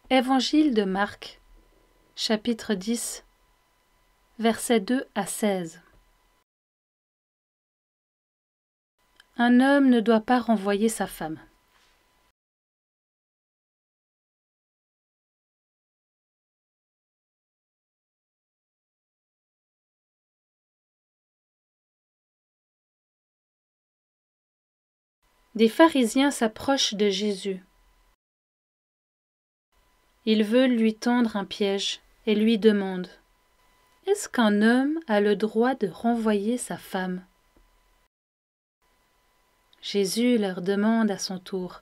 Évangile de Marc, chapitre 10, versets 2 à 16. Un homme ne doit pas renvoyer sa femme. Des pharisiens s'approchent de Jésus. Ils veulent lui tendre un piège et lui demandent: Est-ce qu'un homme a le droit de renvoyer sa femme? Jésus leur demande à son tour: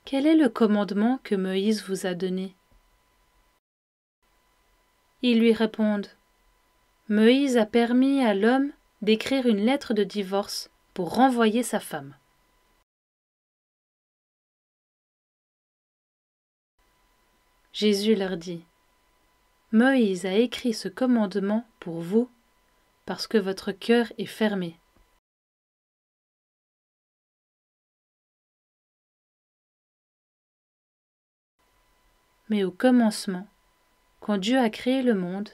Quel est le commandement que Moïse vous a donné? Ils lui répondent: Moïse a permis à l'homme d'écrire une lettre de divorce pour renvoyer sa femme. Jésus leur dit: Moïse a écrit ce commandement pour vous, parce que votre cœur est fermé. Mais au commencement, quand Dieu a créé le monde,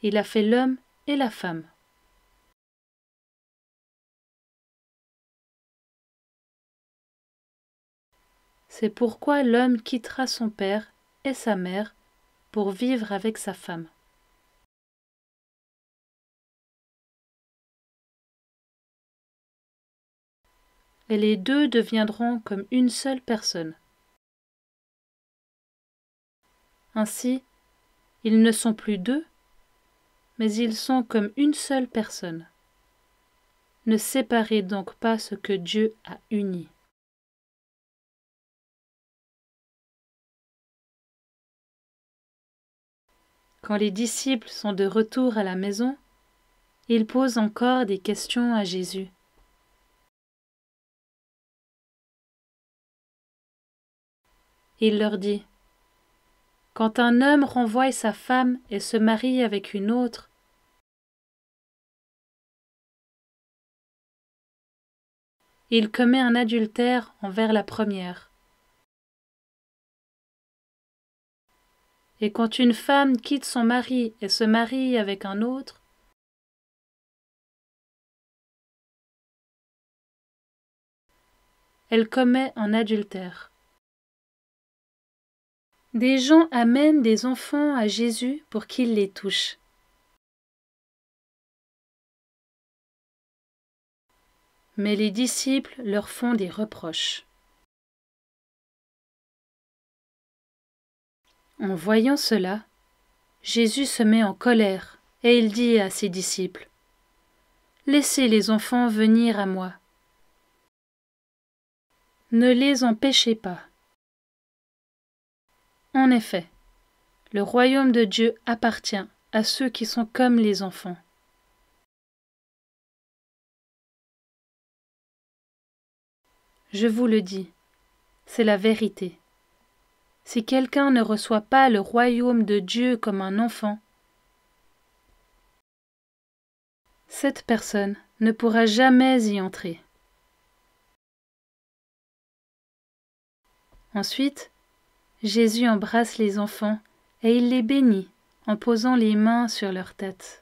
il a fait l'homme et la femme. C'est pourquoi l'homme quittera son père et sa mère pour vivre avec sa femme. Et les deux deviendront comme une seule personne. Ainsi, ils ne sont plus deux, mais ils sont comme une seule personne. Ne séparez donc pas ce que Dieu a uni. Quand les disciples sont de retour à la maison, ils posent encore des questions à Jésus. Il leur dit: Quand un homme renvoie sa femme et se marie avec une autre, il commet un adultère envers la première. Et quand une femme quitte son mari et se marie avec un autre, elle commet un adultère. Des gens amènent des enfants à Jésus pour qu'il les touche. Mais les disciples leur font des reproches. En voyant cela, Jésus se met en colère et il dit à ses disciples: Laissez les enfants venir à moi. Ne les empêchez pas. En effet, le royaume de Dieu appartient à ceux qui sont comme les enfants. Je vous le dis, c'est la vérité. Si quelqu'un ne reçoit pas le royaume de Dieu comme un enfant, cette personne ne pourra jamais y entrer. Ensuite, Jésus embrasse les enfants et il les bénit en posant les mains sur leur tête.